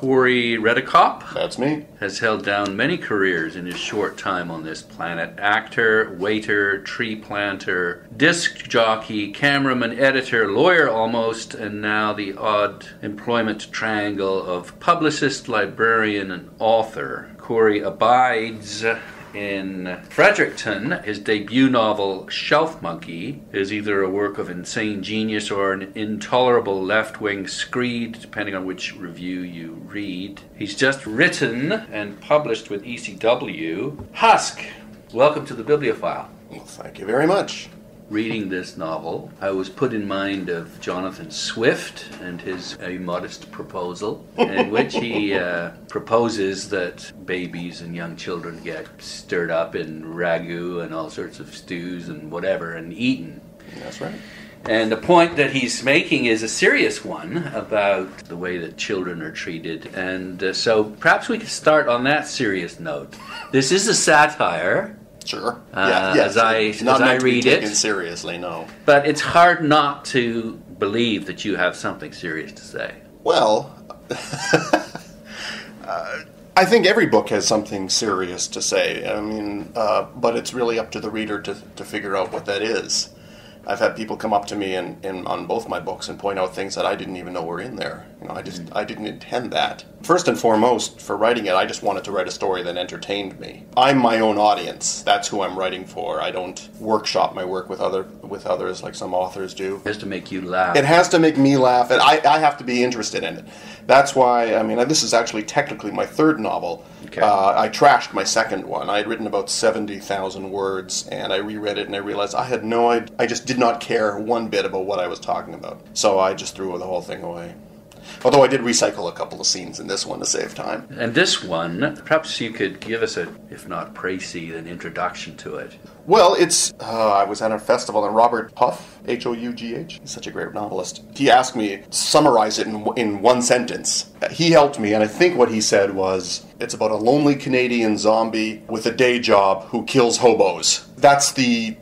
Corey Redekop. That's me. Has held down many careers in his short time on this planet. Actor, waiter, tree planter, disc jockey, cameraman, editor, lawyer almost, and now the odd employment triangle of publicist, librarian, and author. Corey abides in Fredericton. His debut novel, Shelf Monkey, is either a work of insane genius or an intolerable left-wing screed, depending on which review you read. He's just written and published with ECW. Husk, welcome to the Bibliophile. Well, thank you very much. Reading this novel, I was put in mind of Jonathan Swift and his A Modest Proposal, in which he proposes that babies and young children get stirred up in ragu and all sorts of stews and whatever and eaten. That's right. And the point that he's making is a serious one about the way that children are treated. And so perhaps we could start on that serious note. This is a satire. Sure. As I read it, seriously, no. But it's hard not to believe that you have something serious to say. Well, I think every book has something serious to say. I mean, but it's really up to the reader to figure out what that is. I've had people come up to me on both my books and point out things that I didn't even know were in there. I didn't intend that. First and foremost, for writing it, I just wanted to write a story that entertained me. I'm my own audience. That's who I'm writing for. I don't workshop my work with others like some authors do. It has to make you laugh. It has to make me laugh, and I have to be interested in it. That's why, this is actually technically my third novel. Okay. I trashed my second one. I had written about 70,000 words, and I reread it, and I realized I just did not care one bit about what I was talking about. So I just threw the whole thing away. Although I did recycle a couple of scenes in this one to save time. And this one, perhaps you could give us if not précis, an introduction to it. Well, I was at a festival, and Robert Huff, Hough, he's such a great novelist. He asked me to summarize it in one sentence. He helped me, and I think what he said was, it's about a lonely Canadian zombie with a day job who kills hobos. That's the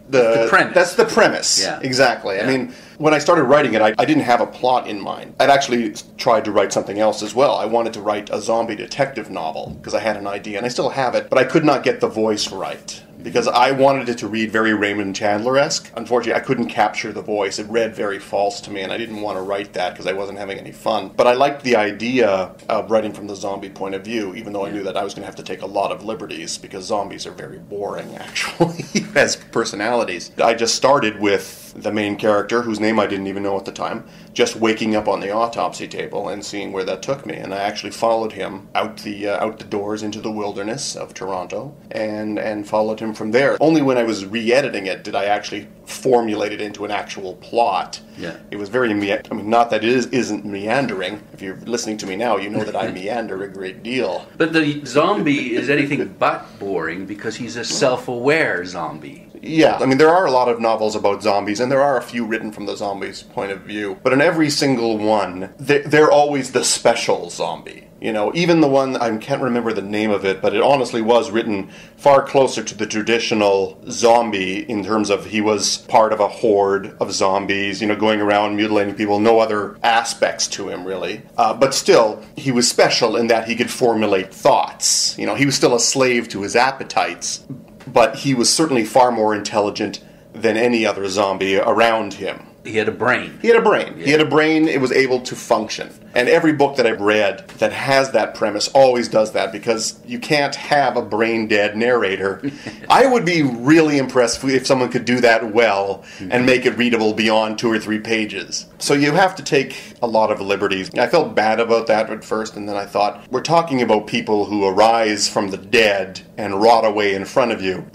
premise. That's the premise. Yeah. Exactly. Yeah. I mean, when I started writing it, I didn't have a plot in mind. I'd actually tried to write something else as well. I wanted to write a zombie detective novel because I had an idea, and I still have it, but I could not get the voice right. Because I wanted it to read very Raymond Chandler-esque. Unfortunately, I couldn't capture the voice. It read very false to me, and I didn't want to write that because I wasn't having any fun. But I liked the idea of writing from the zombie point of view, even though I knew that I was going to have to take a lot of liberties, because zombies are very boring, actually, as personalities. I just started with the main character, whose name I didn't even know at the time, just waking up on the autopsy table and seeing where that took me. And I actually followed him out the doors into the wilderness of Toronto, and followed him from there. Only when I was re-editing it did I actually formulate it into an actual plot. Yeah. It was very not that it isn't meandering. If you're listening to me now, you know that I meander a great deal. But the zombie is anything but boring because he's a self-aware zombie. Yeah, there are a lot of novels about zombies, and there are a few written from the zombie's point of view. But in every single one, they're always the special zombie. Even the one, I can't remember the name of it, but it honestly was written far closer to the traditional zombie in terms of he was part of a horde of zombies, going around mutilating people, no other aspects to him, really. But still, he was special in that he could formulate thoughts. He was still a slave to his appetites, but he was certainly far more intelligent than any other zombie around him. He had a brain. He had a brain. Yeah. He had a brain. It was able to function. And every book that I've read that has that premise always does that, because you can't have a brain-dead narrator. I would be really impressed if someone could do that well and make it readable beyond 2 or 3 pages. So you have to take a lot of liberties. I felt bad about that at first, and then I thought, we're talking about people who arise from the dead and rot away in front of you.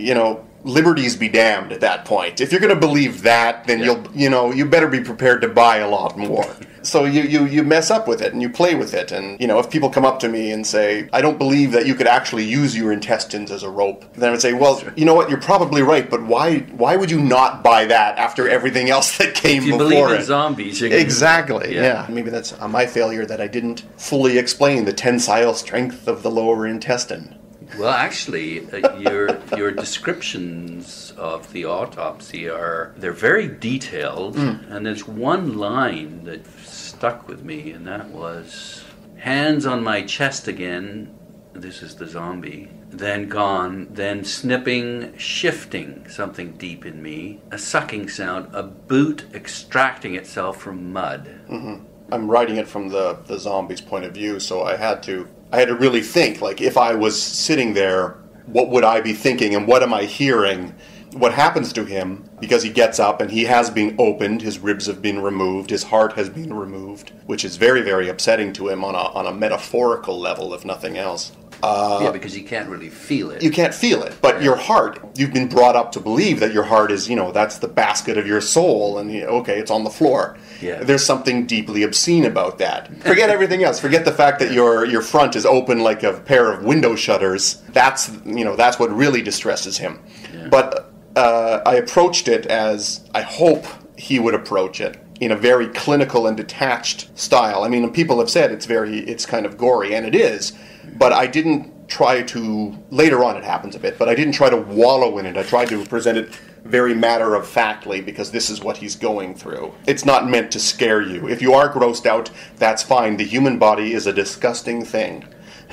Liberties be damned at that point. If you're going to believe that, then you better be prepared to buy a lot more. So you mess up with it and you play with it. And, if people come up to me and say, I don't believe that you could actually use your intestines as a rope, then I would say, well, you know what, you're probably right, but why would you not buy that after everything else that came before it? If you believe in zombies, you're Exactly, yeah. Maybe that's my failure that I didn't fully explain the tensile strength of the lower intestine. Well, actually, your descriptions of the autopsy they're very detailed, and there's one line that stuck with me, and that was, hands on my chest again. This is the zombie. Then gone, then snipping, shifting something deep in me, a sucking sound, a boot extracting itself from mud. Mm-hmm. I'm writing it from the zombie's point of view, so I had to really think, like, if I was sitting there, what would I be thinking, and what am I hearing? What happens to him, because he gets up and he has been opened, his ribs have been removed, his heart has been removed, which is very, very upsetting to him on a metaphorical level, if nothing else. Yeah, because you can't really feel it. You can't feel it, but your heart, you've been brought up to believe that your heart is, that's the basket of your soul, and okay, it's on the floor. Yeah. There's something deeply obscene about that. Forget everything else. Forget the fact that your front is open like a pair of window shutters. That's what really distresses him. Yeah. But I approached it as I hope he would approach it, in a very clinical and detached style. I mean, people have said it's kind of gory, and it is. But I didn't try to, later on it happens a bit, but I didn't try to wallow in it. I tried to present it very matter-of-factly, because this is what he's going through. It's not meant to scare you. If you are grossed out, that's fine. The human body is a disgusting thing.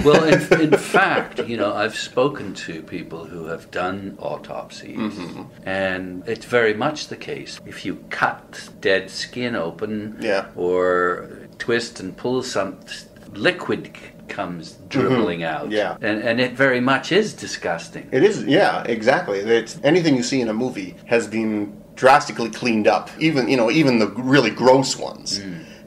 Well, in fact, I've spoken to people who have done autopsies, mm-hmm. and it's very much the case. If you cut dead skin open, or twist and pull some liquid comes dribbling mm-hmm. out. Yeah. And it very much is disgusting. It is, yeah, exactly. Anything you see in a movie has been drastically cleaned up, even the really gross ones,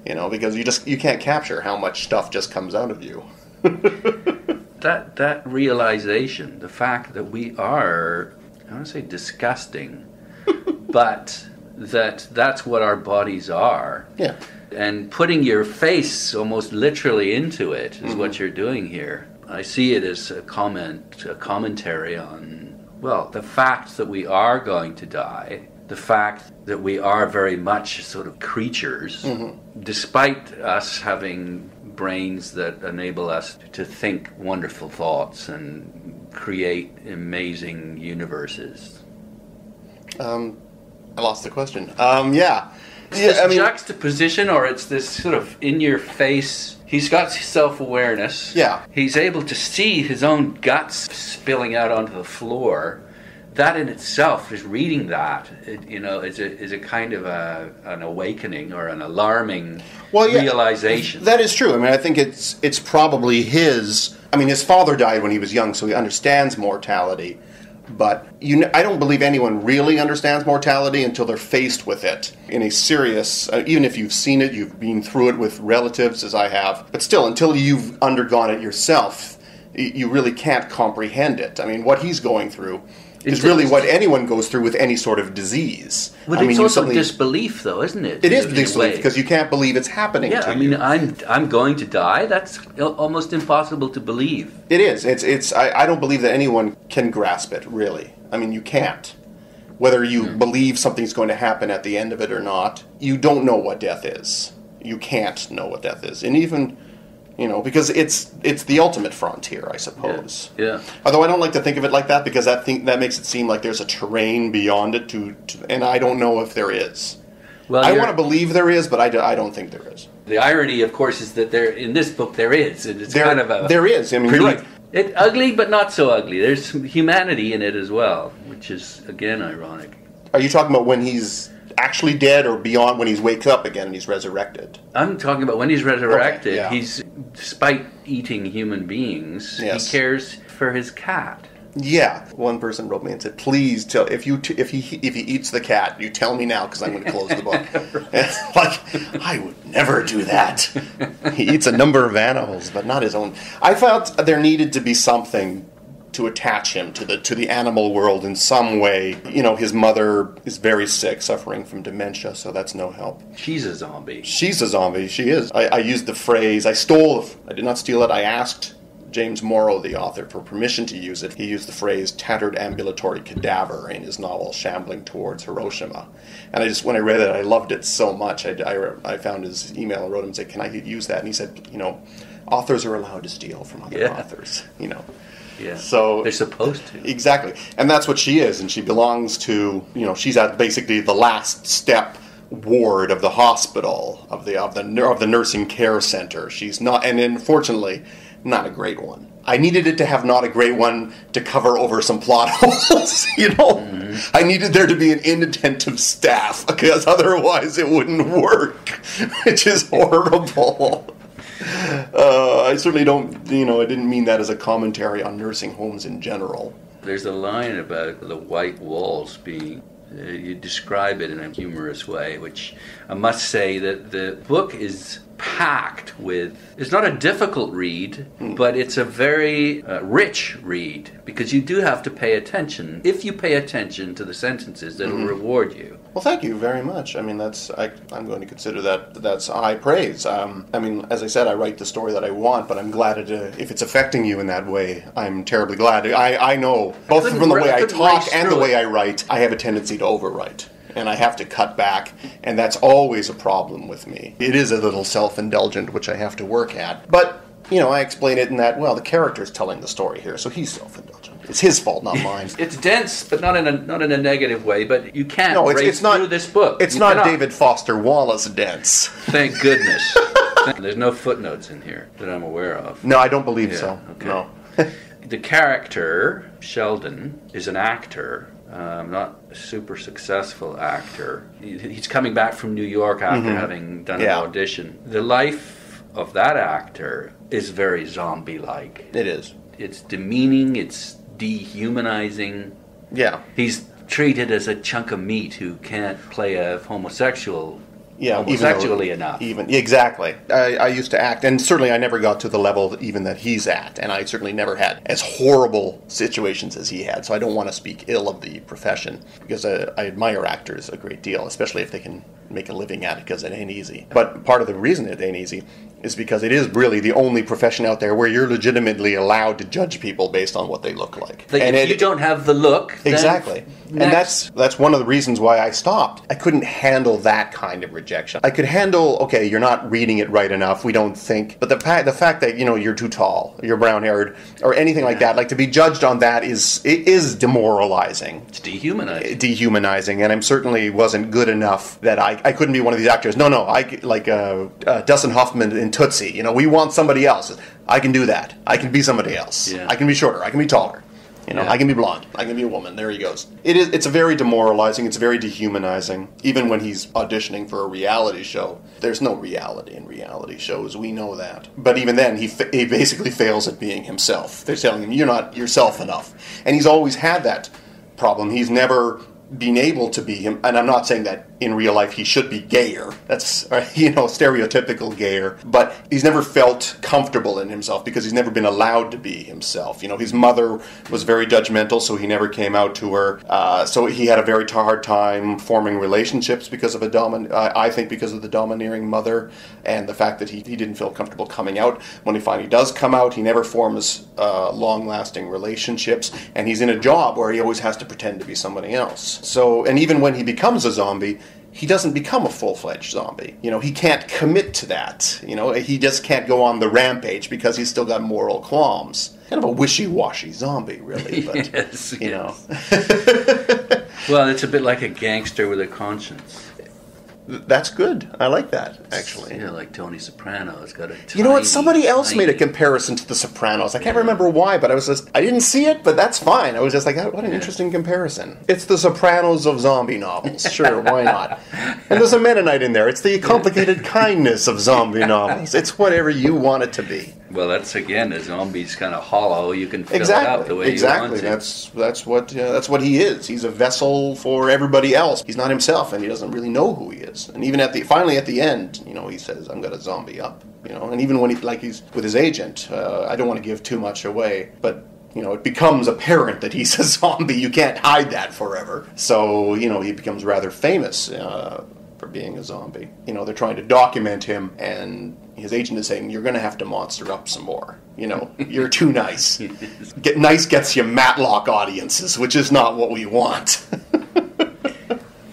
because you can't capture how much stuff just comes out of you. That realization, the fact that we are, I don't want to say disgusting, but that's what our bodies are. Yeah. And putting your face almost literally into it is mm-hmm. what you're doing here. I see it as a commentary on, the fact that we are going to die, the fact that we are very much sort of creatures, mm-hmm. despite us having brains that enable us to think wonderful thoughts and create amazing universes. I lost the question. It's this juxtaposition, or it's this sort of in-your-face. He's got self-awareness. Yeah. He's able to see his own guts spilling out onto the floor. That in itself, just reading that, is a kind of an awakening or an alarming realization. That is true. I mean, I think it's probably his. I mean, his father died when he was young, so he understands mortality. But I don't believe anyone really understands mortality until they're faced with it in a serious, even if you've seen it, you've been through it with relatives, as I have. But still, until you've undergone it yourself, you really can't comprehend it. I mean, what he's going through is really what anyone goes through with any sort of disease. But it's also disbelief, though, isn't it? It is disbelief, because you can't believe it's happening to you. Yeah, I mean, I'm going to die? That's almost impossible to believe. It is. I don't believe that anyone can grasp it, really. I mean, you can't. Whether you believe something's going to happen at the end of it or not, you don't know what death is. You can't know what death is. And even... because it's the ultimate frontier, I suppose. Yeah. Although I don't like to think of it like that, because that makes it seem like there's a terrain beyond it, and I don't know if there is. Well, I want to believe there is, but I don't think there is. The irony, of course, is that in this book there is. It's kind of a... There is. I mean, you're right. It's ugly, but not so ugly. There's some humanity in it as well, which is, again, ironic. Are you talking about when he's actually dead, or beyond, when he wakes up again and he's resurrected? I'm talking about when he's resurrected. Okay, yeah. He's, despite eating human beings, he cares for his cat. Yeah. One person wrote me and said, "Please tell if he eats the cat, you tell me now, because I'm going to close the book." It's like, I would never do that. He eats a number of animals, but not his own. I felt there needed to be something to attach him to the animal world in some way. His mother is very sick, suffering from dementia, so that's no help. She's a zombie. She is. I used the phrase, I did not steal it, I asked James Morrow, the author, for permission to use it. He used the phrase tattered ambulatory cadaver in his novel Shambling Towards Hiroshima. And when I read it, I loved it so much. I found his email and wrote him and said, "Can I use that?" And he said, authors are allowed to steal from other authors, Yeah, so they're supposed to. Exactly. And that's what she is, and she belongs to, she's at basically the last step ward of the hospital, of the nursing care center. She's not, and unfortunately, not a great one. I needed it to have not a great one to cover over some plot holes, you know? Mm-hmm. I needed there to be an inattentive staff, because otherwise it wouldn't work, which is horrible. I certainly don't, I didn't mean that as a commentary on nursing homes in general. There's a line about the white walls being, you describe it in a humorous way, which I must say that the book is packed with, it's not a difficult read, but it's a very rich read, because you do have to pay attention. If you pay attention to the sentences, that'll reward you. Well, thank you very much. I mean, I'm going to consider that's high praise. I mean, as I said, I write the story that I want, but I'm glad if it's affecting you in that way. I'm terribly glad. I know, both from the way I talk and the way I write, I have a tendency to overwrite. And I have to cut back, and that's always a problem with me. It is a little self-indulgent, which I have to work at. But, I explain it in that, well, the character's telling the story here, so he's self-indulgent. It's his fault, not mine. It's dense, but not in a negative way, but you can't race through this book. It's not David Foster Wallace dense. Thank goodness. There's no footnotes in here that I'm aware of. No, I don't believe so. Okay. No. The character, Sheldon, is an actor. Not a super successful actor. He's coming back from New York after having done an audition. The life of that actor is very zombie-like. It is. It's demeaning, it's dehumanizing. Yeah. He's treated as a chunk of meat who can't play a homosexual homosexually enough. Exactly. I used to act, and certainly I never got to the level even that he's at, and I certainly never had as horrible situations as he had, so I don't want to speak ill of the profession, because I admire actors a great deal, especially if they can make a living at it, because it ain't easy. But part of the reason it ain't easy is because it is really the only profession out there where you're legitimately allowed to judge people based on what they look like. And if you don't have the look, exactly. And that's one of the reasons why I stopped. I couldn't handle that kind of rejection. I could handle, okay, you're not reading it right enough, we don't think, but the fact that, you're too tall, you're brown-haired, or anything like that, like to be judged on that is demoralizing. It's dehumanizing. Dehumanizing, and I certainly wasn't good enough that I couldn't be one of these actors. No, like Dustin Hoffman in Tootsie, we want somebody else. I can do that. I can be somebody else. Yeah. I can be shorter. I can be taller. I can be blonde. I can be a woman. There he goes. It's very demoralizing. It's very dehumanizing. Even when he's auditioning for a reality show, there's no reality in reality shows. We know that. But even then, he basically fails at being himself. They're telling him, you're not yourself enough. And he's always had that problem. He's never been able to be him, and I'm not saying that in real life he should be gayer. That's, stereotypical gayer. But he's never felt comfortable in himself because he's never been allowed to be himself. His mother was very judgmental, so he never came out to her. So he had a very hard time forming relationships because of I think because of the domineering mother, and the fact that he didn't feel comfortable coming out. When he finally does come out, he never forms long-lasting relationships, and he's in a job where he always has to pretend to be somebody else. So, and even when he becomes a zombie, he doesn't become a full-fledged zombie. He can't commit to that. He just can't go on the rampage because he's still got moral qualms. Kind of a wishy-washy zombie, really. But, yes. Well, it's a bit like a gangster with a conscience. That's good. I like that, actually. Like Tony Soprano's got a tiny, You know what? Somebody else made a comparison to The Sopranos. I can't remember why, but I didn't see it, but that's fine. I was just like, what an interesting comparison. It's The Sopranos of zombie novels. Sure, why not? And there's a Mennonite in there. It's the complicated kindness of zombie novels. It's whatever you want it to be. Well, that's, again, a zombie's kind of hollow. You can fill it up the way you want to. That's what he is. He's a vessel for everybody else. He's not himself, and he doesn't really know who he is. And even finally at the end, he says, "I'm gonna zombie up." And even when he's with his agent, I don't want to give too much away, but it becomes apparent that he's a zombie. You can't hide that forever. So he becomes rather famous for being a zombie. They're trying to document him, and his agent is saying, "You're going to have to monster up some more. You're too nice. Nice gets you Matlock audiences, which is not what we want."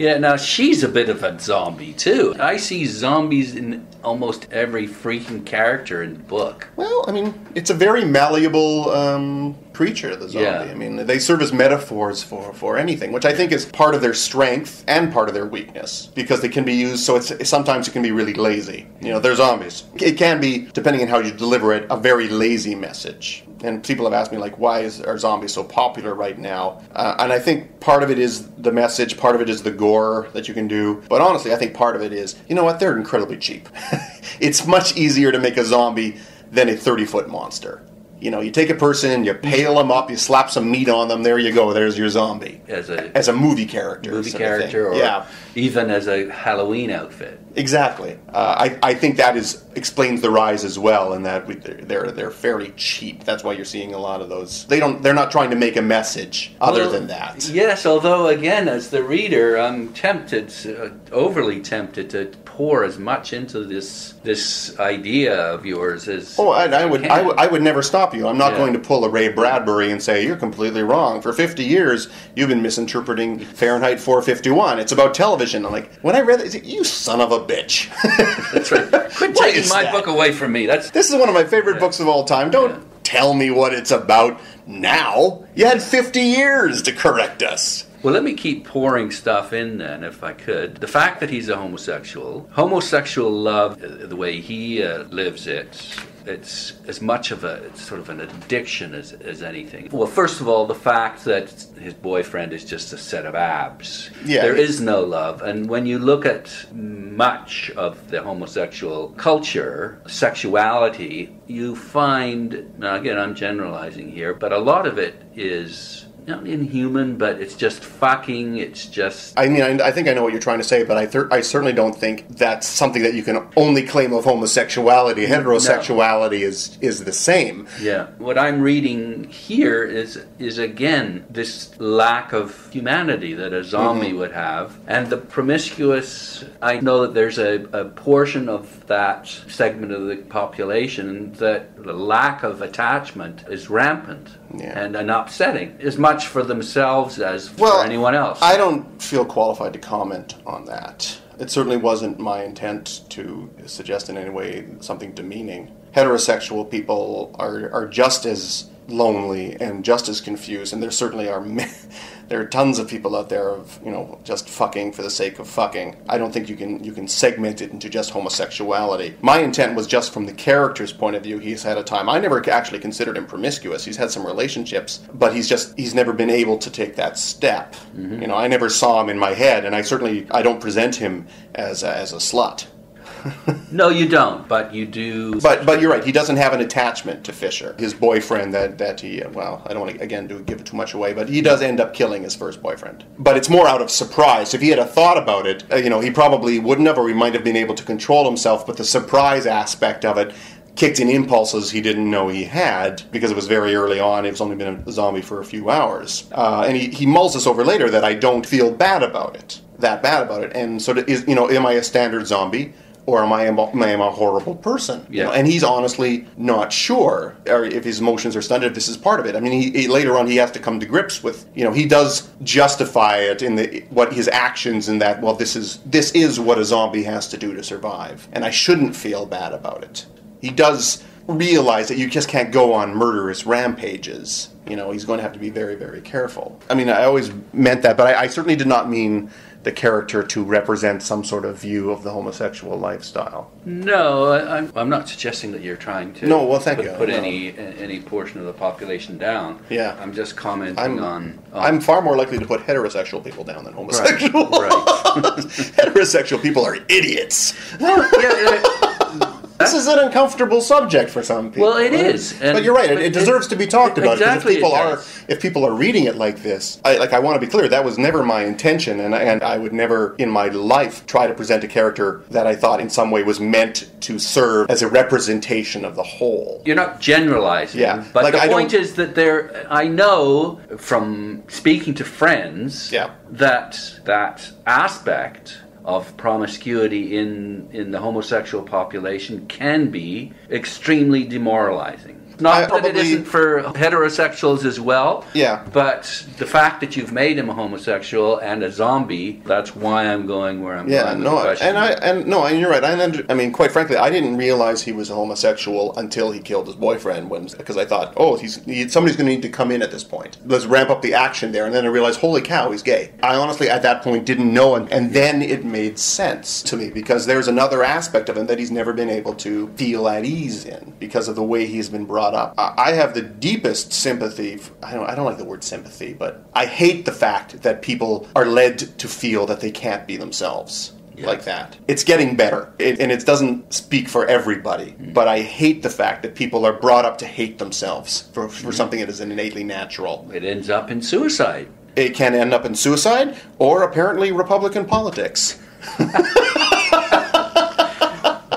Yeah, now she's a bit of a zombie too. I see zombies in almost every freaking character in the book. Well, I mean, it's a very malleable creature, the zombie. Yeah. I mean, they serve as metaphors for anything, which I think is part of their strength and part of their weakness, because they can be used, so sometimes it can be really lazy. They're zombies. It can be, depending on how you deliver it, a very lazy message. And people have asked me, like, why are zombies so popular right now? And I think part of it is the message, part of it is the gore that you can do. But honestly, I think part of it is, you know what, they're incredibly cheap. It's much easier to make a zombie than a 30-foot monster. You take a person, you pale them up, you slap some meat on them, there you go, there's your zombie. As a movie character. Or even as a Halloween outfit. Exactly. I think that explains the rise as well, in that they're fairly cheap. That's why you're seeing a lot of those. They're not trying to make a message other than that. Yes, although again, as the reader, I'm overly tempted to pour as much into this idea of yours as I would never stop you. I'm not going to pull a Ray Bradbury and say you're completely wrong. For 50 years, you've been misinterpreting Fahrenheit 451. It's about television. I'm like, when I read it, you son of a bitch. That's right. Quit taking my book away from me. This is one of my favorite books of all time. Don't tell me what it's about now. You had 50 years to correct us. Well, let me keep pouring stuff in then, if I could. The fact that he's a homosexual love, the way he lives it, it's as much of it's sort of an addiction as anything. Well, first of all, the fact that his boyfriend is just a set of abs. Yeah, there is no love. And when you look at much of the homosexual culture, sexuality, you find, now again, I'm generalizing here, but a lot of it is not inhuman, but it's just fucking, it's just... I mean, I think I know what you're trying to say, but I certainly don't think that's something that you can only claim of homosexuality. Heterosexuality is the same. Yeah. What I'm reading here is again, this lack of humanity that a zombie would have. And the promiscuous, I know that there's a portion of that segment of the population that the lack of attachment is rampant. Yeah. And upsetting, as much for themselves as for anyone else. I don't feel qualified to comment on that. It certainly wasn't my intent to suggest in any way something demeaning. Heterosexual people are just as lonely and just as confused, and there certainly are there are tons of people out there of just fucking for the sake of fucking. I don't think you can segment it into just homosexuality. My intent was just from the character's point of view. He's had a time. I never actually considered him promiscuous. He's had some relationships, but he's never been able to take that step. I never saw him in my head, and I don't present him as a slut. No, you don't, but you do. But you're right. He doesn't have an attachment to Fisher, his boyfriend. That he I don't want to again give it too much away, but he does end up killing his first boyfriend. But it's more out of surprise. If he had a thought about it, he probably wouldn't have, or he might have been able to control himself. But the surprise aspect of it kicked in impulses he didn't know he had, because it was very early on. He was only been a zombie for a few hours, and he mulls this over later that I don't feel bad about it, and so am I a standard zombie? Or am I a horrible person? Yeah. And he's honestly not sure, or if his emotions are stunted, if this is part of it. I mean, he later on he has to come to grips with, he does justify it in what his actions in that, well, this is what a zombie has to do to survive, and I shouldn't feel bad about it. He does realize that you just can't go on murderous rampages. He's going to have to be very, very careful. I mean, I always meant that, but I certainly did not mean the character to represent some sort of view of the homosexual lifestyle. No, I'm not suggesting that you're trying to put any portion of the population down. Yeah. I'm just commenting on... I'm far more likely to put heterosexual people down than homosexual. Right. Heterosexual people are idiots. Well, yeah, this is an uncomfortable subject for some people. Well, it is. But you're right. It deserves to be talked about. Exactly. If people are reading it like this, I want to be clear. That was never my intention, and I would never in my life try to present a character that I thought in some way was meant to serve as a representation of the whole. You're not generalizing. Yeah. But the point is that I know from speaking to friends that aspect of promiscuity in the homosexual population can be extremely demoralizing. Not that it isn't for heterosexuals as well. Yeah. But the fact that you've made him a homosexual and a zombie, that's why I'm going where I'm going. And you're right. I mean, quite frankly, I didn't realize he was a homosexual until he killed his boyfriend. Because I thought, somebody's going to need to come in at this point. Let's ramp up the action there. And then I realized, holy cow, he's gay. I honestly, at that point, didn't know, and then it made sense to me because there's another aspect of him that he's never been able to feel at ease in because of the way he's been brought up. I have the deepest sympathy. I don't like the word sympathy, but I hate the fact that people are led to feel that they can't be themselves. Yeah. Like that. It's getting better, and it doesn't speak for everybody, but I hate the fact that people are brought up to hate themselves for something that is innately natural. It ends up in suicide. It can end up in suicide, or apparently Republican politics.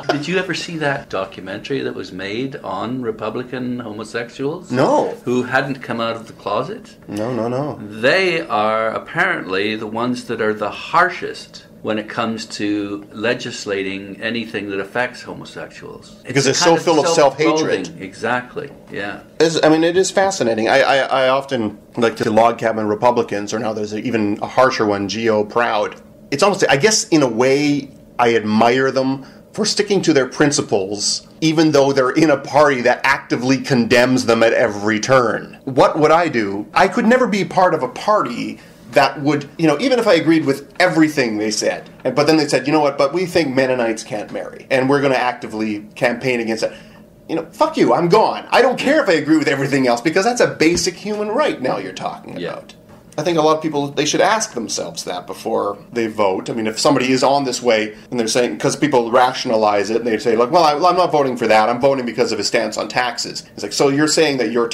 Did you ever see that documentary that was made on Republican homosexuals? No. Who hadn't come out of the closet? No. They are apparently the ones that are the harshest when it comes to legislating anything that affects homosexuals. Because they're so full of self-hatred. Exactly, yeah. It is fascinating. I often like to log cabin Republicans, or now there's even a harsher one, Geo Proud. It's almost, I guess in a way, I admire them for sticking to their principles, even though they're in a party that actively condemns them at every turn. What would I do? I could never be part of a party that would, even if I agreed with everything they said, but then they said, you know what, but we think Mennonites can't marry, and we're going to actively campaign against that. Fuck you, I'm gone. I don't care if I agree with everything else, because that's a basic human right now you're talking about. I think a lot of people, they should ask themselves that before they vote. I mean, if somebody is on this way, and they're saying, because people rationalize it, and they say, like, well, I'm not voting for that, I'm voting because of his stance on taxes. It's like, so you're saying that your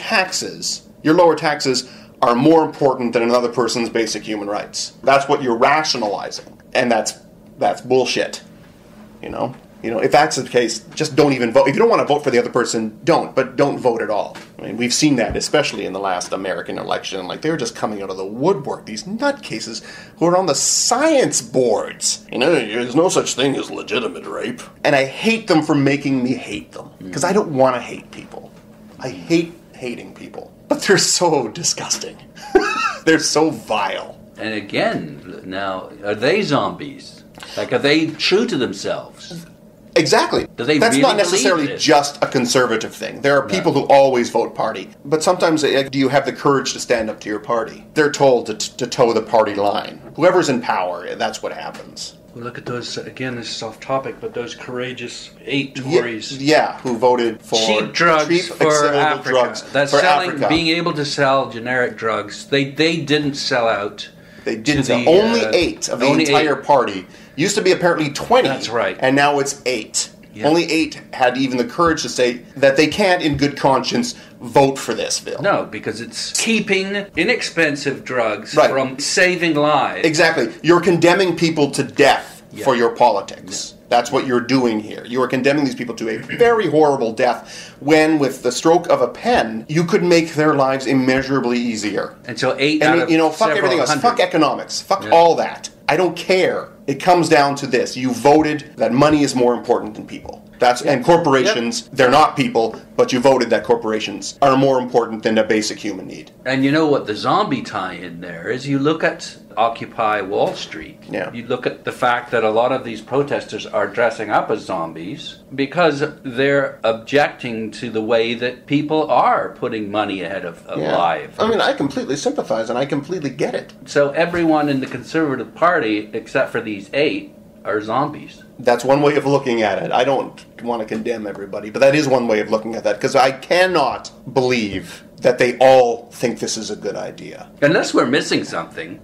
lower taxes, are more important than another person's basic human rights. That's what you're rationalizing. And that's bullshit. If that's the case, just don't even vote. If you don't want to vote for the other person, don't vote at all. I mean, we've seen that, especially in the last American election. Like, they're just coming out of the woodwork, these nutcases who are on the science boards. There's no such thing as legitimate rape. And I hate them for making me hate them. Because I don't want to hate people. I hate hating people. But they're so disgusting. They're so vile. And again, now, are they zombies? Like, are they true to themselves? Exactly. Do they That's really not necessarily just a conservative thing. There are people who always vote party. But sometimes, do you have the courage to stand up to your party? They're told to toe the party line. Whoever's in power, that's what happens. Well, look at those, again, this is off topic, but those courageous 8 Tories. Yeah, who voted for cheap drugs for Africa. Africa. Being able to sell generic drugs. They didn't sell out. They didn't sell. Only 8 of the entire party. Used to be apparently 20. That's right. And now it's 8. Yeah. Only 8 had even the courage to say that they can't, in good conscience, vote for this bill. No, because it's keeping inexpensive drugs from saving lives. Exactly. You're condemning people to death for your politics. Yeah. That's what you're doing here. You are condemning these people to a very horrible death when, with the stroke of a pen, you could make their lives immeasurably easier. And so 8 out of fuck everything else. Fuck economics. Fuck all that. I don't care. It comes down to this. You voted that money is more important than people. And corporations, they're not people, but you voted that corporations are more important than a basic human need. And you know what the zombie tie-in there is? You look at Occupy Wall Street. Yeah. You look at the fact that a lot of these protesters are dressing up as zombies because they're objecting to the way that people are putting money ahead of life. I mean, I completely sympathize and I completely get it. So everyone in the Conservative Party, except for these 8, are zombies. That's one way of looking at it. I don't want to condemn everybody, but that is one way of looking at that, because I cannot believe that they all think this is a good idea. Unless we're missing something.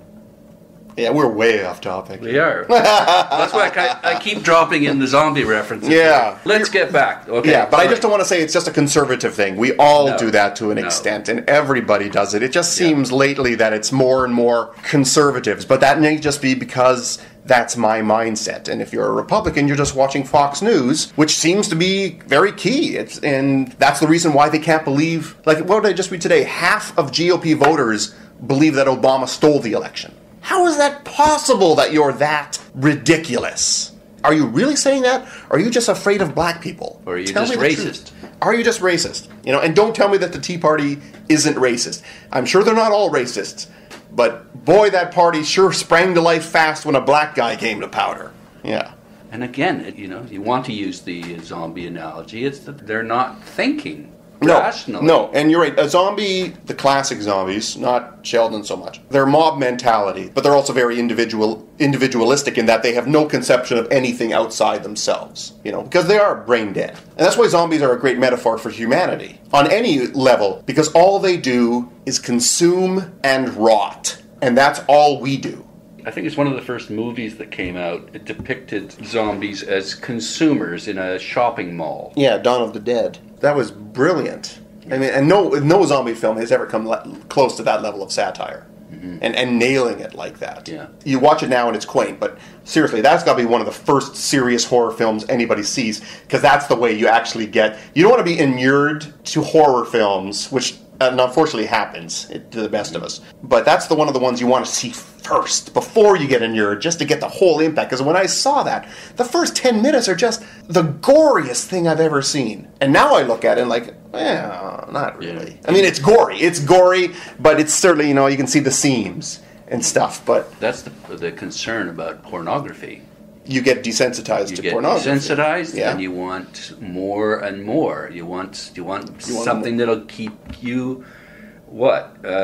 Yeah, we're way off topic. We are. That's why I keep dropping in the zombie references. Yeah. Let's get back. Okay. Yeah, but I just don't want to say it's just a conservative thing. We all do that to an extent, and everybody does it. It just seems lately that it's more and more conservatives, but that may just be because that's my mindset. And if you're a Republican, you're just watching Fox News, which seems to be very key. And that's the reason why they can't believe, like, what did I just read today? Half of GOP voters believe that Obama stole the election. How is that possible that you're that ridiculous? are you really saying that? Or are you just afraid of black people? Or are you Tell just me the racist? truth. Are you just racist? And don't tell me that the Tea Party isn't racist. I'm sure they're not all racists. But boy, that party sure sprang to life fast when a black guy came to power. Yeah. And again, you want to use the zombie analogy. It's that they're not thinking rationally. No, and you're right. A zombie, the classic zombies, not Sheldon so much, they're mob mentality, but they're also very individualistic in that they have no conception of anything outside themselves, because they are brain dead. And that's why zombies are a great metaphor for humanity, on any level, because all they do is consume and rot. And that's all we do. I think it's one of the first movies that came out. It depicted zombies as consumers in a shopping mall. Yeah, Dawn of the Dead. That was brilliant. I mean, and no zombie film has ever come close to that level of satire. Mm-hmm. And nailing it like that. Yeah. You watch it now and it's quaint, but seriously, that's got to be one of the first serious horror films anybody sees, because that's the way you actually get... You don't want to be inured to horror films, which unfortunately happens to the best of us. But that's one of the ones you want to see first, before you get inured, just to get the whole impact. Because when I saw that, the first 10 minutes are just the goriest thing I've ever seen. And now I look at it and like, not really. Yeah. I mean, it's gory, but it's certainly, you can see the seams and stuff. But that's the concern about pornography. You get desensitized to pornography. You get desensitized, and you want more and more. You want something that'll keep you,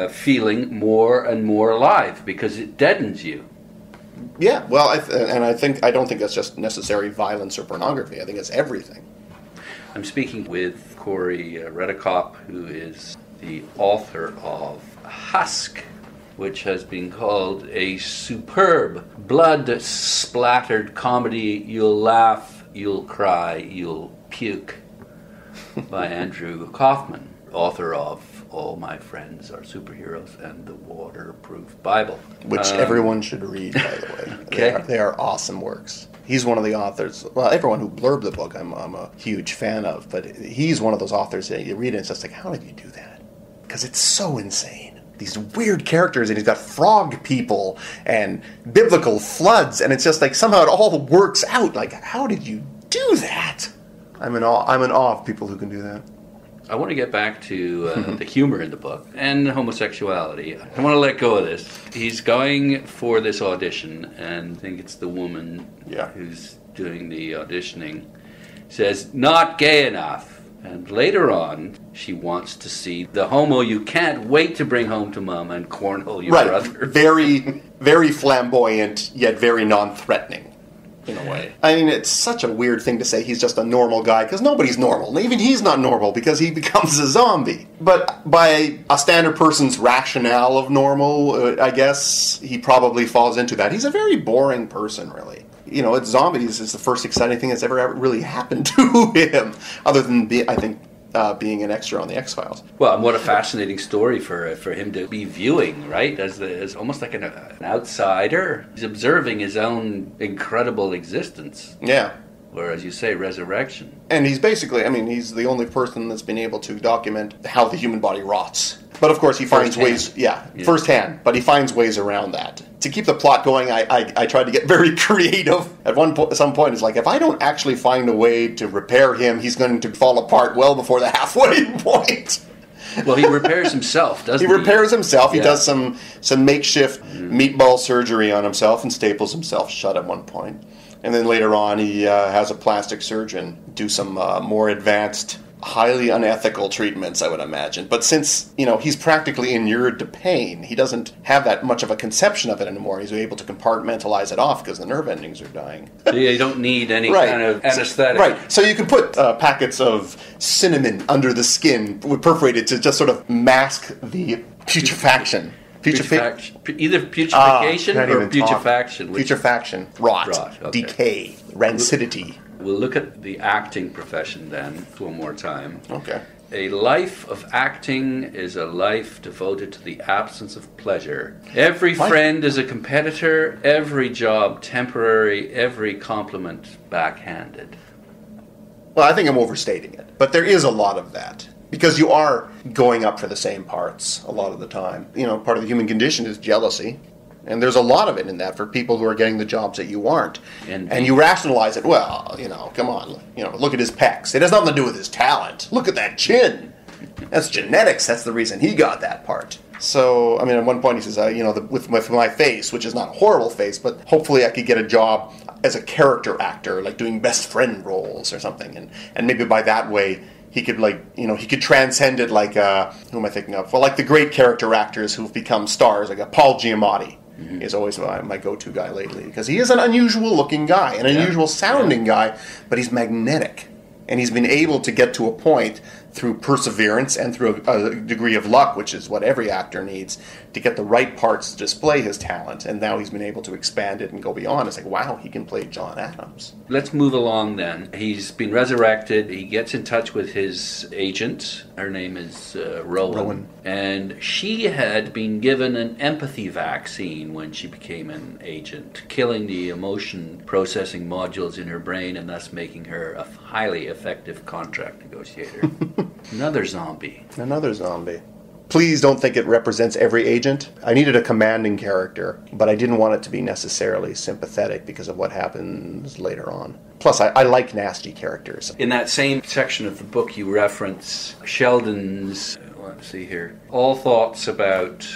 feeling more and more alive, because it deadens you. Yeah, well, I don't think that's just necessary violence or pornography. I think it's everything. I'm speaking with Corey Redekop, who is the author of Husk, which has been called a superb, blood-splattered comedy. You'll laugh, you'll cry, you'll puke, by Andrew Kaufman, author of All My Friends Are Superheroes and the Waterproof Bible. Which everyone should read, by the way. Okay. They are awesome works. He's one of the authors. Well, everyone who blurbed the book I'm a huge fan of, but he's one of those authors that you read and it's just like, how did you do that? Because it's so insane. These weird characters, and he's got frog people and biblical floods, and it's just like somehow it all works out. Like, how did you do that? I'm in awe of people who can do that. I want to get back to the humor in the book and homosexuality. I want to let go of this. He's going for this audition, and I think it's the woman who's doing the auditioning says, "Not gay enough." And later on, she wants to see the homo you can't wait to bring home to mom and cornhole your brother. Very, very flamboyant, yet very non-threatening, in a way. I mean, it's such a weird thing to say he's just a normal guy, because nobody's normal. Even he's not normal, because he becomes a zombie. But by a standard person's rationale of normal, I guess, he probably falls into that. He's a very boring person, really. It's zombies is the first exciting thing that's ever really happened to him, other than, being an extra on the X-Files. Well, and what a fascinating story for him to be viewing, right? As almost like an outsider. He's observing his own incredible existence. Yeah. Or, as you say, resurrection. And he's basically, he's the only person that's been able to document how the human body rots. But of course he finds ways, firsthand, but he finds ways around that. To keep the plot going, I tried to get very creative. At some point, it's like, if I don't actually find a way to repair him, he's going to fall apart well before the halfway point. Well, he repairs himself, doesn't he? He repairs himself. He does some makeshift meatball surgery on himself and staples himself shut at one point. And then later on, he has a plastic surgeon do some more advanced, highly unethical treatments, I would imagine. But since, he's practically inured to pain, he doesn't have that much of a conception of it anymore. He's able to compartmentalize it off because the nerve endings are dying. So you don't need any kind of anesthetic. Right. So you can put packets of cinnamon under the skin, perforated to just sort of mask the putrefaction. Either putrefaction or putrefaction. Putrefaction. Rot. Okay. Decay. Rancidity. We'll look at the acting profession then one more time. Okay. A life of acting is a life devoted to the absence of pleasure. Every friend is a competitor, every job temporary, every compliment backhanded. Well, I think I'm overstating it, but there is a lot of that. Because you are going up for the same parts a lot of the time. Part of the human condition is jealousy. And there's a lot of it in that for people who are getting the jobs that you aren't. And you rationalize it, well, come on, look at his pecs. It has nothing to do with his talent. Look at that chin. That's genetics. That's the reason he got that part. So, at one point he says, with my face, which is not a horrible face, but hopefully I could get a job as a character actor, like doing best friend roles or something. And maybe by that way, he could he could transcend it like, who am I thinking of? Well, like the great character actors who've become stars, like Paul Giamatti. Mm-hmm. Is always my go-to guy lately, because he is an unusual-looking guy, an unusual-sounding guy, but he's magnetic. And he's been able to get to a point through perseverance and through a degree of luck, which is what every actor needs, to get the right parts to display his talent. And now he's been able to expand it and go beyond. It's like, wow, he can play John Adams. Let's move along then. He's been resurrected. He gets in touch with his agent. Her name is Rowan. And she had been given an empathy vaccine when she became an agent, killing the emotion processing modules in her brain and thus making her a highly effective contract negotiator. Another zombie. Please don't think it represents every agent. I needed a commanding character, but I didn't want it to be necessarily sympathetic because of what happens later on. Plus, I like nasty characters. In that same section of the book, you reference Sheldon's, let's see here, all thoughts about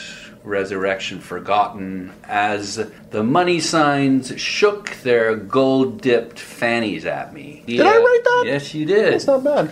resurrection forgotten as the money signs shook their gold-dipped fannies at me. Did I write that? Yes, you did. That's not bad.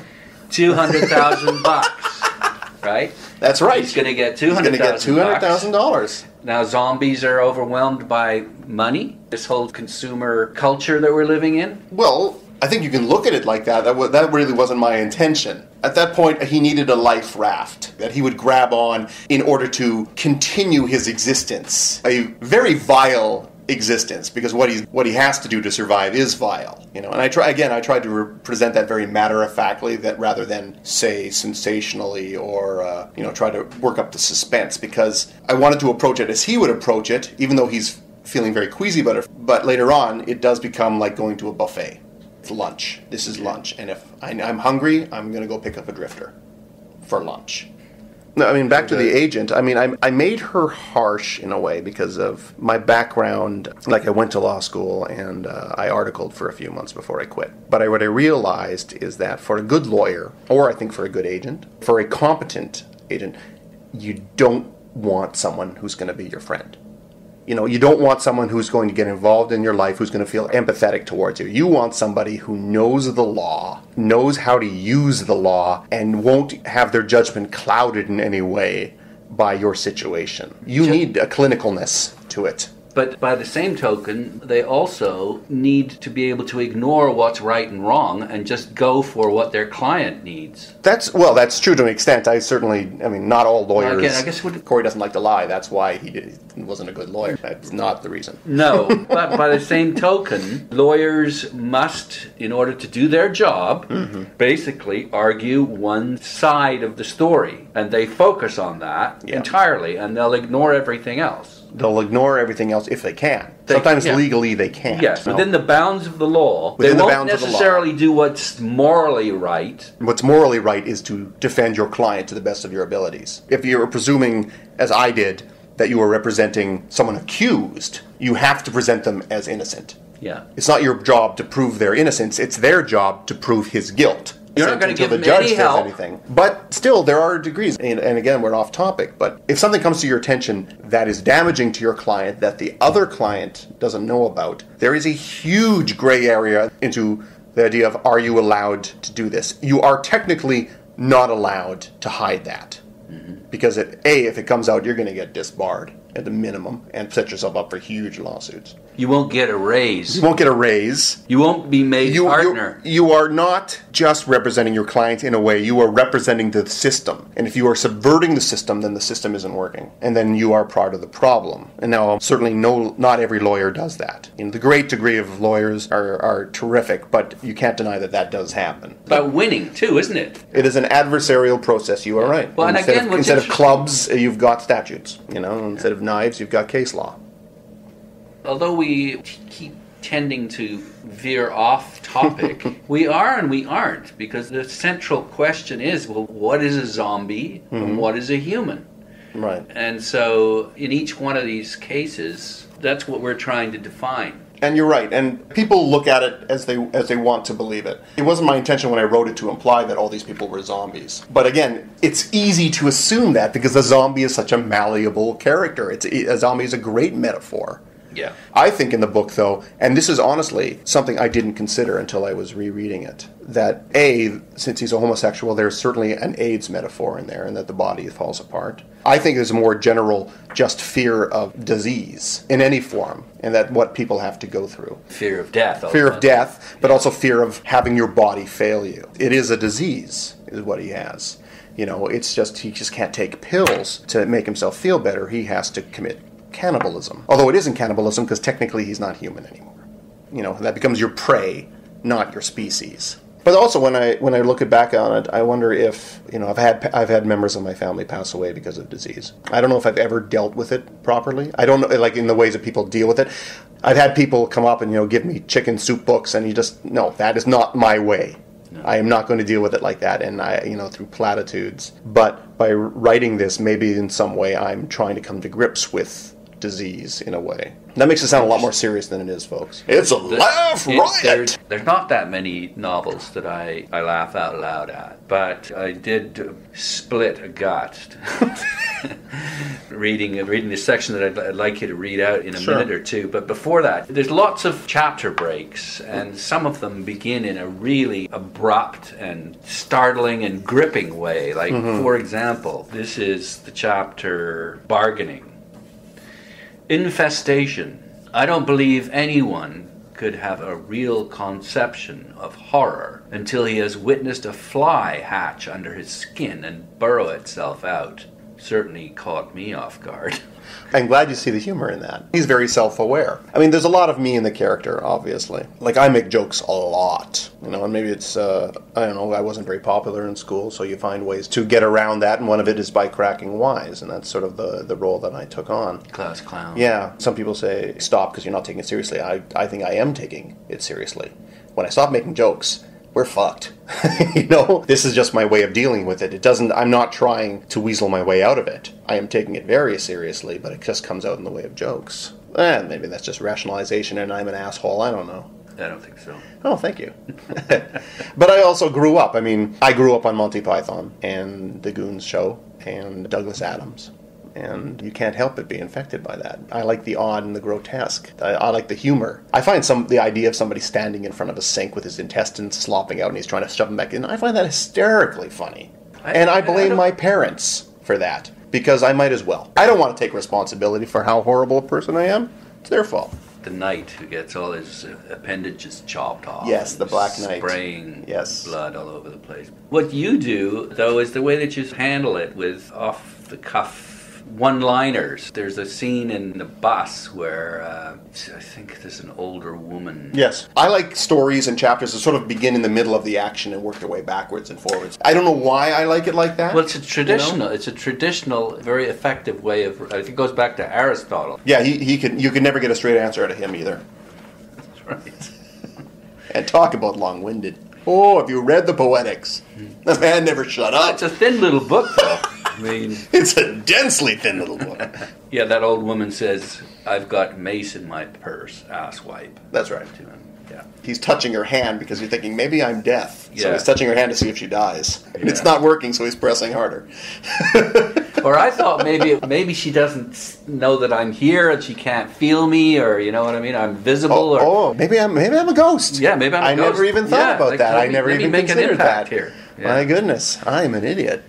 $200,000, right? That's right. He's going to get $200,000. Now zombies are overwhelmed by money. This whole consumer culture that we're living in. Well, I think you can look at it like that. That really wasn't my intention. At that point, he needed a life raft that he would grab on in order to continue his existence. A very vile existence, because what he has to do to survive is vile. And I tried to present that very matter-of-factly, that rather than say sensationally or try to work up the suspense, because I wanted to approach it as he would approach it, even though he's feeling very queasy about it. But later on, it does become like going to a buffet. It's lunch. This is lunch, and if I'm hungry, I'm going to go pick up a drifter for lunch. No, back to the agent. I made her harsh in a way because of my background. Like, I went to law school and I articled for a few months before I quit. But what I realized is that for a good lawyer, or I think for a good agent, for a competent agent, you don't want someone who's going to be your friend. You don't want someone who's going to get involved in your life, who's going to feel empathetic towards you. You want somebody who knows the law, knows how to use the law, and won't have their judgment clouded in any way by your situation. You need a clinicalness to it. But by the same token, they also need to be able to ignore what's right and wrong and just go for what their client needs. That's true to an extent. Not all lawyers. Again, I guess Corey doesn't like to lie. That's why he wasn't a good lawyer. That's not the reason. No, but by the same token, lawyers must, in order to do their job, basically argue one side of the story. And they focus on that entirely, and they'll ignore everything else. They'll ignore everything else if they can. Sometimes legally they can't. Yes, within the bounds of the law. They won't necessarily do what's morally right. What's morally right is to defend your client to the best of your abilities. If you're presuming, as I did, that you are representing someone accused, you have to present them as innocent. Yeah. It's not your job to prove their innocence. It's their job to prove his guilt. You're not going to give them any help. Anything. But still, there are degrees. And again, we're off topic. But if something comes to your attention that is damaging to your client, that the other client doesn't know about, there is a huge gray area into the idea of, are you allowed to do this? You are technically not allowed to hide that. Because if it comes out, you're going to get disbarred at the minimum and set yourself up for huge lawsuits. You won't get a raise. You won't get a raise. You won't be made partner. You are not just representing your client in a way. You are representing the system. And if you are subverting the system, then the system isn't working. And then you are part of the problem. And now, certainly not every lawyer does that. The great degree of lawyers are terrific, but you can't deny that does happen. About winning, too, isn't it? It is an adversarial process. You are right. Well, instead of clubs, you've got statutes. Instead of knives, you've got case law. Although we keep tending to veer off topic, we are and we aren't, because the central question is, well, what is a zombie and what is a human? Right. And so in each one of these cases, that's what we're trying to define. And you're right, and people look at it as they want to believe it. It wasn't my intention when I wrote it to imply that all these people were zombies. But again, it's easy to assume that because a zombie is such a malleable character. A zombie is a great metaphor. Yeah. I think in the book, though, and this is honestly something I didn't consider until I was rereading it, that since he's a homosexual, there's certainly an AIDS metaphor in there, and that the body falls apart. I think there's a more general just fear of disease in any form, and that what people have to go through. Fear of death. Fear of death, but also fear of having your body fail you. It is a disease, is what he has. It's just, he just can't take pills to make himself feel better. He has to commit cannibalism. Although it isn't cannibalism because technically he's not human anymore. That becomes your prey, not your species. But also when I look back on it, I wonder if, I've had members of my family pass away because of disease. I don't know if I've ever dealt with it properly. I don't know, like in the ways that people deal with it. I've had people come up and, give me chicken soup books, and no, that is not my way. No. I am not going to deal with it like that, and through platitudes. But by writing this, maybe in some way I'm trying to come to grips with disease in a way. That makes it sound a lot more serious than it is, folks. It's a laugh riot! There's not that many novels that I laugh out loud at, but I did split a gut reading this section that I'd like you to read out in a minute or two. But before that, there's lots of chapter breaks, and some of them begin in a really abrupt and startling and gripping way. Like, for example, this is the chapter Bargaining. Infestation. I don't believe anyone could have a real conception of horror until he has witnessed a fly hatch under his skin and burrow itself out. Certainly caught me off guard. I'm glad you see the humor in that. He's very self-aware. I mean, there's a lot of me in the character, obviously. Like, I make jokes a lot, and maybe it's, I don't know, I wasn't very popular in school, so you find ways to get around that, and one of it is by cracking wise, and that's sort of the role that I took on. Class clown. Yeah. Some people say, stop, because you're not taking it seriously. I think I am taking it seriously. When I stop making jokes, we're fucked. This is just my way of dealing with it. I'm not trying to weasel my way out of it. I am taking it very seriously, but it just comes out in the way of jokes. Maybe that's just rationalization and I'm an asshole. I don't know. I don't think so. Oh, thank you. But I also grew up. I grew up on Monty Python and The Goons Show and Douglas Adams. And you can't help but be infected by that. I like the odd and the grotesque. I like the humor. I find the idea of somebody standing in front of a sink with his intestines slopping out and he's trying to shove them back in, I find that hysterically funny. I blame my parents for that, because I might as well. I don't want to take responsibility for how horrible a person I am. It's their fault. The knight who gets all his appendages chopped off. Yes, the Black Knight. Spraying blood all over the place. What you do, though, is the way that you handle it with off-the-cuff one-liners. There's a scene in the bus where I think there's an older woman. Yes. I like stories and chapters that sort of begin in the middle of the action and work their way backwards and forwards. I don't know why I like it like that. Well, it's a traditional, very effective way of, I think it goes back to Aristotle. Yeah, you could never get a straight answer out of him either. That's right. And talk about long-winded. Oh, have you read the Poetics? The man never shut up. It's a thin little book, though. I mean, it's a densely thin little book. Yeah, that old woman says, "I've got mace in my purse, asswipe." That's right. To him. Yeah. He's touching her hand because he's thinking, maybe I'm deaf. Yeah. So he's touching her hand to see if she dies. And it's not working, so he's pressing harder. Or I thought maybe she doesn't know that I'm here and she can't feel me, or you know what I mean? I'm visible. Maybe I'm a ghost. Yeah, maybe I'm a ghost. I never even thought about that. I never even considered that. Here. Yeah. My goodness, I'm an idiot.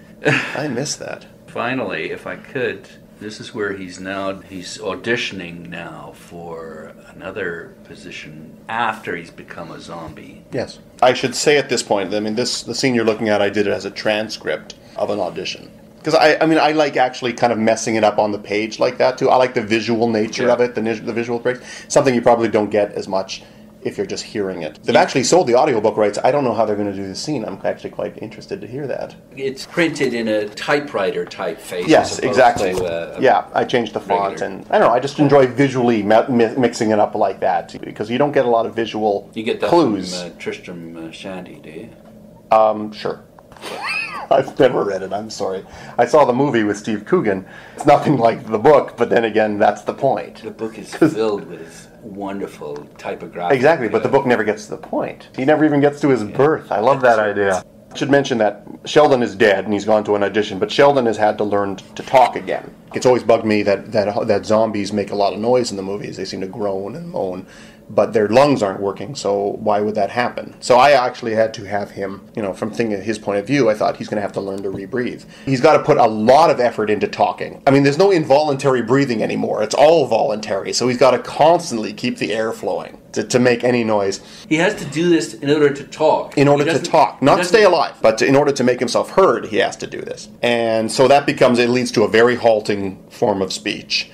I missed that. Finally, if I could, this is where he's auditioning now for another position after he's become a zombie. Yes. I should say at this point, the scene you're looking at, I did it as a transcript of an audition. Because I like actually kind of messing it up on the page like that too. I like the visual nature of it, the visual breaks. Something you probably don't get as much if you're just hearing it. They've actually sold the audiobook rights. I don't know how they're going to do the scene. I'm actually quite interested to hear that. It's printed in a typewriter typeface. Yes, exactly. I changed the font, and I don't know. I just enjoy visually mixing it up like that because you don't get a lot of visual clues. You get that from Tristram Shandy, do you? Sure. I've never read it, I'm sorry. I saw the movie with Steve Coogan. It's nothing like the book, but then again, that's the point. The book is filled with wonderful typographic. Exactly, but the book never gets to the point. He never even gets to his birth. I love that idea. I should mention that Sheldon is dead and he's gone to an audition, but Sheldon has had to learn to talk again. It's always bugged me that zombies make a lot of noise in the movies. They seem to groan and moan, but their lungs aren't working, so why would that happen? So I actually had to have him, from thinking his point of view, I thought he's going to have to learn to rebreathe. He's got to put a lot of effort into talking. I mean, there's no involuntary breathing anymore. It's all voluntary, so he's got to constantly keep the air flowing to make any noise. He has to do this in order to talk. In order to talk. Not stay alive, but in order to make himself heard, he has to do this. And so it leads to a very halting form of speech.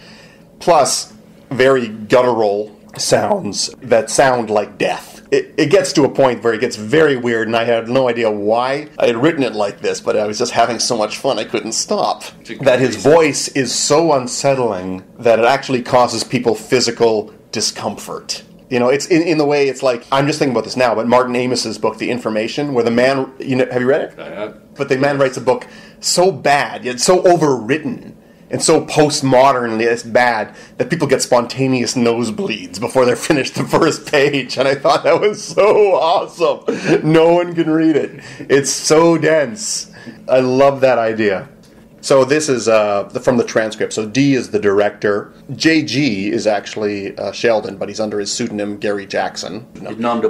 Plus, very guttural sounds that sound like death. It gets to a point where it gets very weird, and I had no idea why I had written it like this, but I was just having so much fun I couldn't stop. That his voice is so unsettling that it actually causes people physical discomfort. It's in the way, it's like, I'm just thinking about this now, but Martin Amos's book, The Information, where the man, have you read it? I have. But the man writes a book so bad, yet so overwritten, and so postmodernly it's bad that people get spontaneous nosebleeds before they're finished the first page. And I thought that was so awesome. No one can read it. It's so dense. I love that idea. So this is from the transcript. So D is the director. JG is actually Sheldon, but he's under his pseudonym Gary Jackson.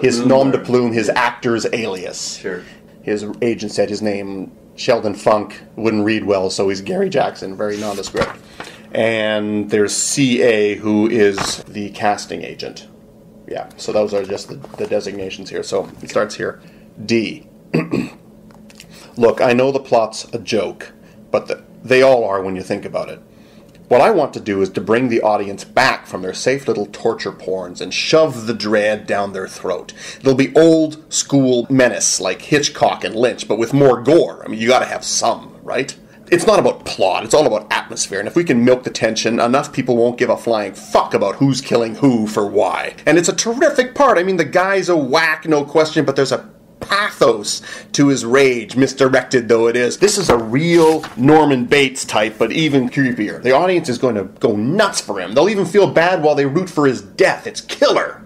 His nom de plume, his actor's alias. Sure. His agent said his name, Sheldon Funk, wouldn't read well, so he's Gary Jackson, very nondescript. And there's CA, who is the casting agent. Yeah, so those are just the designations here. So it starts here. D. Look, I know the plot's a joke, but they all are when you think about it. What I want to do is to bring the audience back from their safe little torture porns and shove the dread down their throat. It'll be old school menace like Hitchcock and Lynch, but with more gore. I mean, you gotta have some, right? It's not about plot, it's all about atmosphere, and if we can milk the tension, enough people won't give a flying fuck about who's killing who for why. And it's a terrific part. I mean, the guy's a whack, no question, but there's a pathos to his rage, misdirected though it is. This is a real Norman Bates type, but even creepier. The audience is going to go nuts for him. They'll even feel bad while they root for his death. It's killer.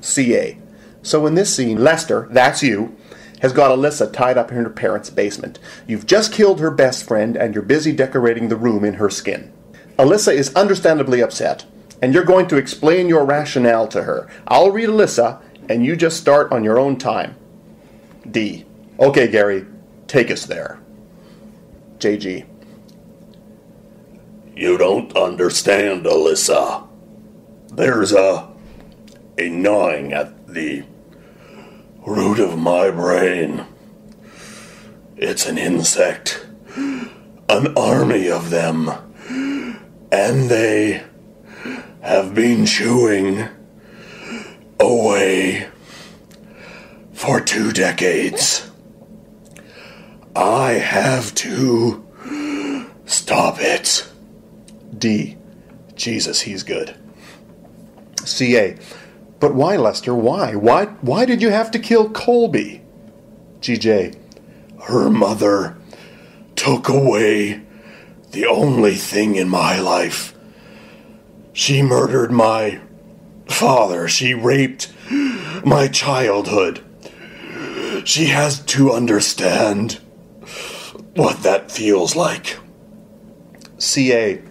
CA. So in this scene, Lester, that's you, has got Alyssa tied up in her parents' basement. You've just killed her best friend, and you're busy decorating the room in her skin. Alyssa is understandably upset, and you're going to explain your rationale to her. I'll read Alyssa, and you just start on your own time. D. Okay, Gary, take us there. JG. You don't understand, Alyssa. There's a gnawing at the root of my brain. It's an insect. An army of them. And they have been chewing away for 2 decades. I have to stop it. D. Jesus, he's good. CA. But why, Lester? Why? Why did you have to kill Colby? GJ. Her mother took away the only thing in my life. She murdered my father. She raped my childhood. She has to understand what that feels like. CA.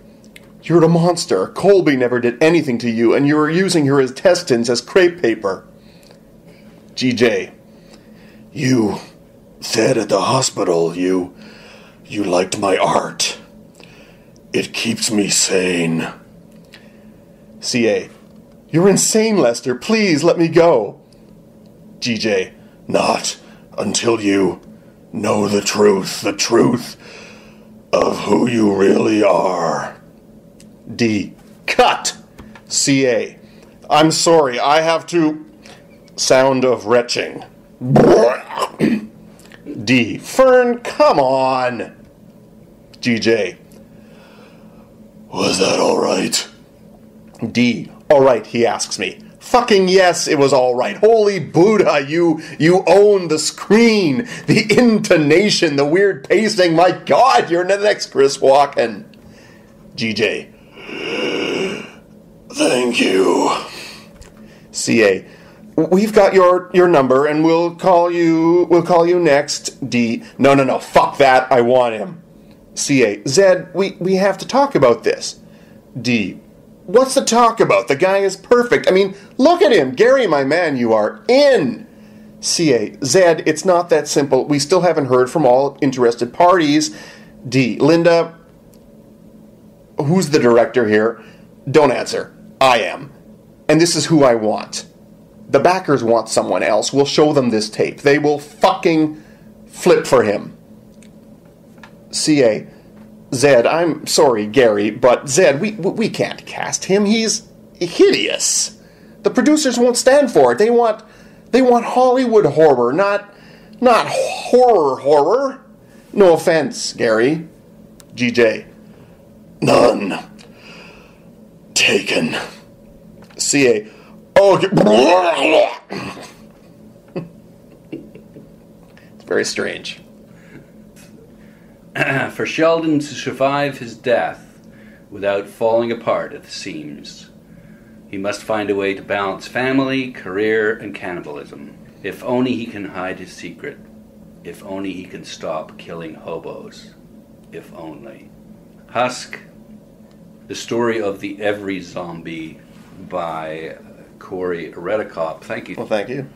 You're a monster. Colby never did anything to you, and you were using her intestines as crepe paper. GJ. You said at the hospital you liked my art. It keeps me sane. CA. You're insane, Lester. Please let me go. GJ. Not until you know the truth of who you really are. D. Cut! CA. I'm sorry, I have to... Sound of retching. D. Fern, come on! GJ. Was that all right? D. All right, he asks me. Fucking yes, it was all right. Holy Buddha, you own the screen, the intonation, the weird pacing. My God, you're the next Chris Walken. GJ. Thank you. CA. We've got your number, and we'll call you next. D. No. Fuck that. I want him. CA. Zed, we have to talk about this. D. What's the talk about? The guy is perfect. I mean, look at him. Gary, my man, you are in. CA. Zed, it's not that simple. We still haven't heard from all interested parties. D. Linda, who's the director here? Don't answer. I am. And this is who I want. The backers want someone else. We'll show them this tape. They will fucking flip for him. CA. Zed, I'm sorry, Gary, but Zed, we can't cast him. He's hideous. The producers won't stand for it. They want Hollywood horror, not horror. No offense, Gary. GJ. None taken. CA. Oh, it's very strange. For Sheldon to survive his death without falling apart at the seams, he must find a way to balance family, career, and cannibalism. If only he can hide his secret. If only he can stop killing hobos. If only. Husk, the story of the Every Zombie by Corey Redekop. Thank you. Well, thank you.